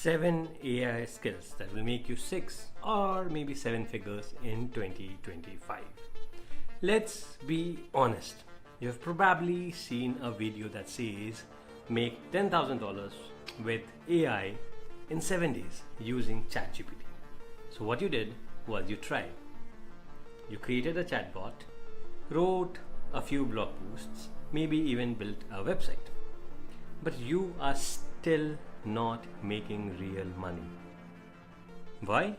7 AI skills that will make you 6 or maybe 7 figures in 2025. Let's be honest. You've probably seen a video that says make $10,000 with AI in 7 days using ChatGPT. So what you did was you tried. You created a chatbot, wrote a few blog posts, maybe even built a website. But you are still not making real money. Why?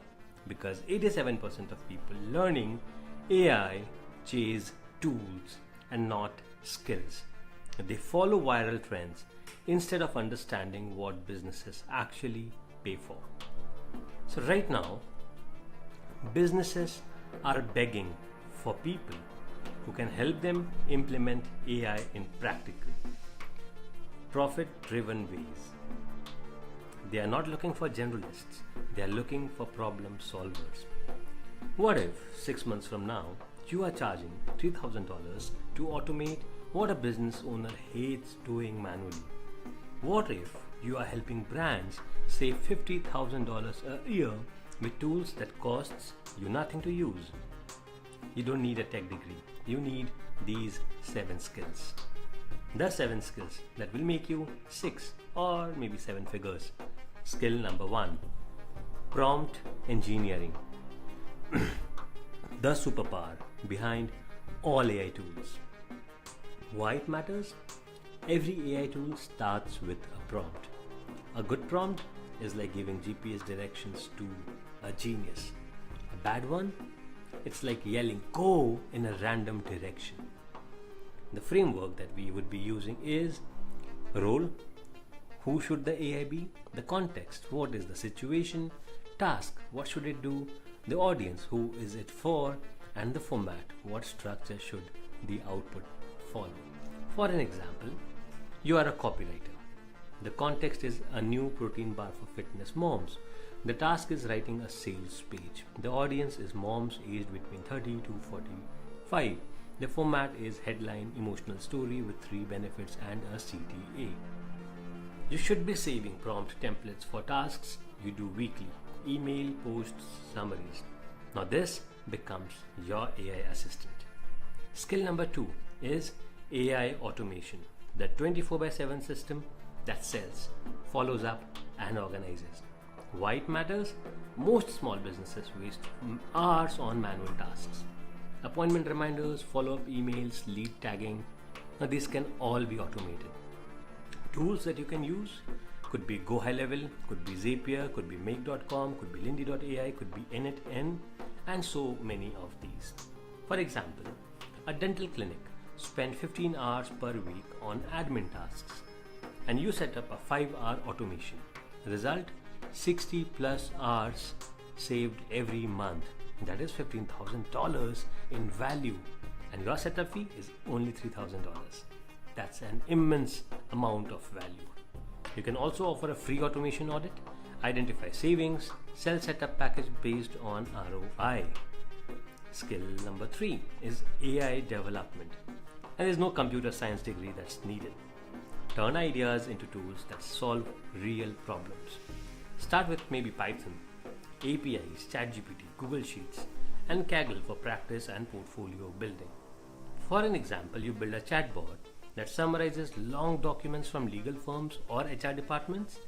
Because 87% of people learning AI chase tools and not skills. They follow viral trends instead of understanding what businesses actually pay for. So right now, businesses are begging for people who can help them implement AI in practical, profit-driven ways. They are not looking for generalists, they are looking for problem solvers. What if 6 months from now, you are charging $3,000 to automate what a business owner hates doing manually? What if you are helping brands save $50,000 a year with tools that costs you nothing to use? You don't need a tech degree, you need these 7 skills. The 7 skills that will make you 6 or maybe 7 figures. Skill number 1, prompt engineering. The superpower behind all AI tools. Why it matters? Every AI tool starts with a prompt. A good prompt is like giving GPS directions to a genius. A bad one? It's like yelling go in a random direction. The framework that we would be using is role. Who should the AI be? The context. What is the situation? Task. What should it do? The audience. Who is it for? And the format. What structure should the output follow? For an example, you are a copywriter. The context is a new protein bar for fitness moms. The task is writing a sales page. The audience is moms aged between 30 to 45. The format is headline, emotional story with 3 benefits and a CTA. You should be saving prompt templates for tasks you do weekly, email, posts, summaries. Now this becomes your AI assistant. Skill number 2 is AI automation, the 24/7 system that sells, follows up and organizes. Why it matters? Most small businesses waste hours on manual tasks. Appointment reminders, follow-up emails, lead tagging. Now these can all be automated. Tools that you can use could be Go High Level, could be Zapier, could be Make.com, could be Lindy.ai, could be Init, and so many of these. For example, a dental clinic spend 15 hours per week on admin tasks and you set up a 5-hour automation. Result, 60 plus hours saved every month. That is $15,000 in value, and your setup fee is only $3,000. That's an immense amount of value. You can also offer a free automation audit, identify savings, sell setup package based on ROI. Skill number 3 is AI development, and there's no computer science degree that's needed. Turn ideas into tools that solve real problems. Start with maybe Python, APIs, ChatGPT, Google Sheets, and Kaggle for practice and portfolio building. For an example, you build a chatbot that summarizes long documents from legal firms or HR departments.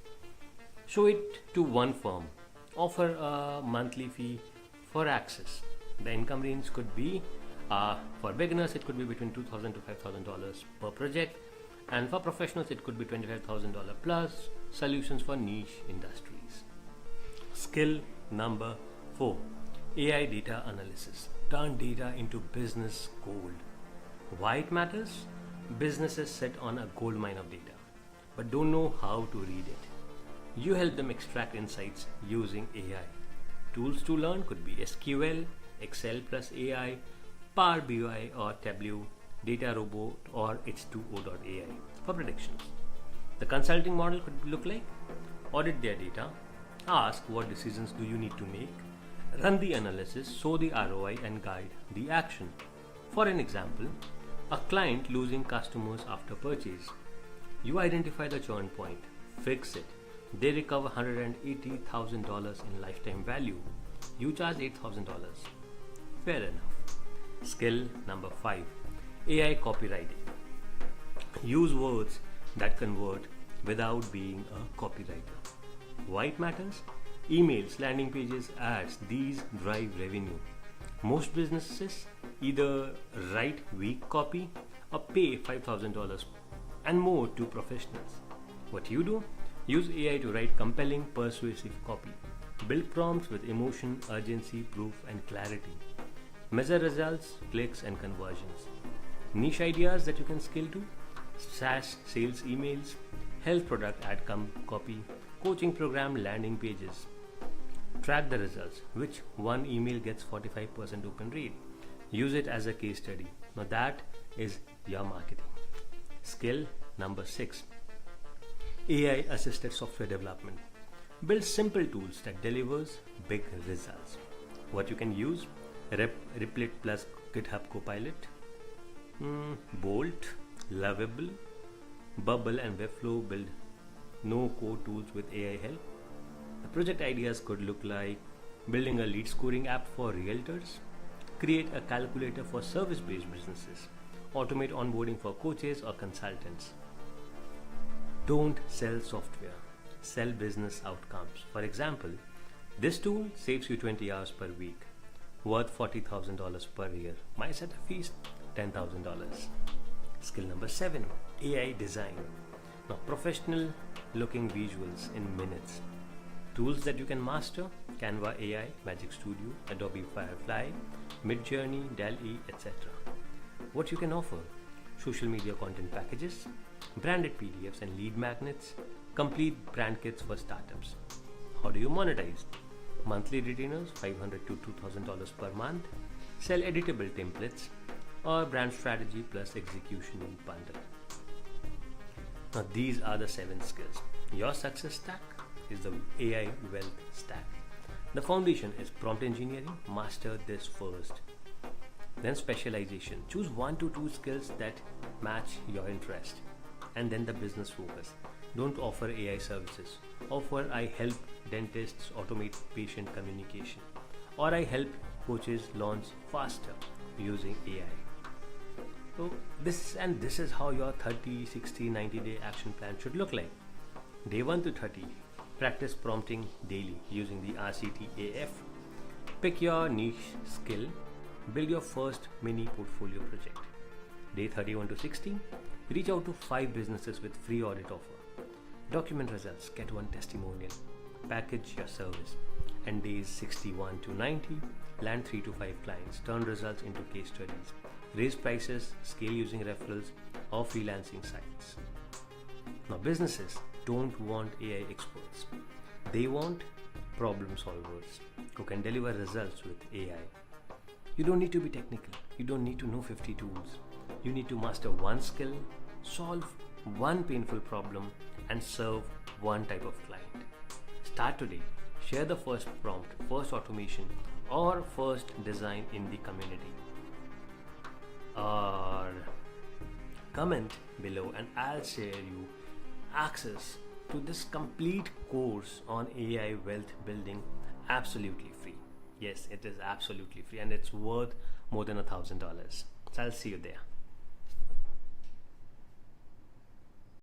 Show it to one firm. Offer a monthly fee for access. The income range could be, for beginners, it could be between $2,000 to $5,000 per project, and for professionals, it could be $25,000 plus. Solutions for niche industries. Skill number 4, AI data analysis. Turn data into business gold. Why it matters? Businesses sit on a gold mine of data, but don't know how to read it. You help them extract insights using AI. Tools to learn could be SQL, Excel plus AI, Power BI or Tableau, Data Robot or H2O.ai for predictions. The consulting model could look like audit their data, ask what decisions do you need to make, run the analysis, show the ROI and guide the action. For an example, a client losing customers after purchase. You identify the churn point, fix it, They recover $180,000 in lifetime value. You charge $8,000. Fair enough. Skill number 5, AI copywriting. Use words that convert without being a copywriter. Why it matters? Emails, landing pages, ads, these drive revenue. Most businesses either write weak copy or pay $5,000 and more to professionals. What you do? Use AI to write compelling, persuasive copy. Build prompts with emotion, urgency, proof, and clarity. Measure results, clicks, and conversions. Niche ideas that you can scale to: SaaS sales emails, health product ad copy, coaching program landing pages. Track the results. Which one email gets 45% open rate? Use it as a case study. Now that is your marketing. Skill number 6, AI assisted software development. Build simple tools that delivers big results. What you can use: Replit plus GitHub Copilot, Bolt, Lovable, Bubble, and Webflow build no-code tools with AI help. The project ideas could look like building a lead scoring app for realtors, create a calculator for service-based businesses, automate onboarding for coaches or consultants. Don't sell software, sell business outcomes. For example, this tool saves you 20 hours per week, worth $40,000 per year. My setup fees $10,000. Skill number 7, AI design. Now, professional looking visuals in minutes. Tools that you can master: Canva AI, Magic Studio, Adobe Firefly, Midjourney, DALL-E, etc. What you can offer: social media content packages, branded PDFs and lead magnets, complete brand kits for startups. How do you monetize? Monthly retainers, $500 to $2,000 per month, sell editable templates, or brand strategy plus execution in bundle. Now these are the 7 skills. Your success stack is the AI wealth stack. The foundation is prompt engineering. Master this first. Then specialization. Choose 1 to 2 skills that match your interest. And then the business focus. Don't offer AI services. Offer: I help dentists automate patient communication, or I help coaches launch faster using AI. So this is how your 30, 60, 90-day action plan should look like. Day 1 to 30, practice prompting daily using the RCTAF. Pick your niche skill. Build your first mini portfolio project. Day 31 to 60, reach out to 5 businesses with free audit offer. Document results, get 1 testimonial. Package your service. And days 61 to 90, land 3 to 5 clients. Turn results into case studies. Raise prices, scale using referrals or freelancing sites. Now, businesses don't want AI experts. They want problem solvers who can deliver results with AI. You don't need to be technical. You don't need to know 50 tools. You need to master 1 skill, solve 1 painful problem, and serve 1 type of client. Start today. Share the first prompt, first automation, or first design in the community. Or comment below and I'll share you access to this complete course on AI wealth building absolutely free. Yes, it is absolutely free and it's worth more than $1,000. So I'll see you there.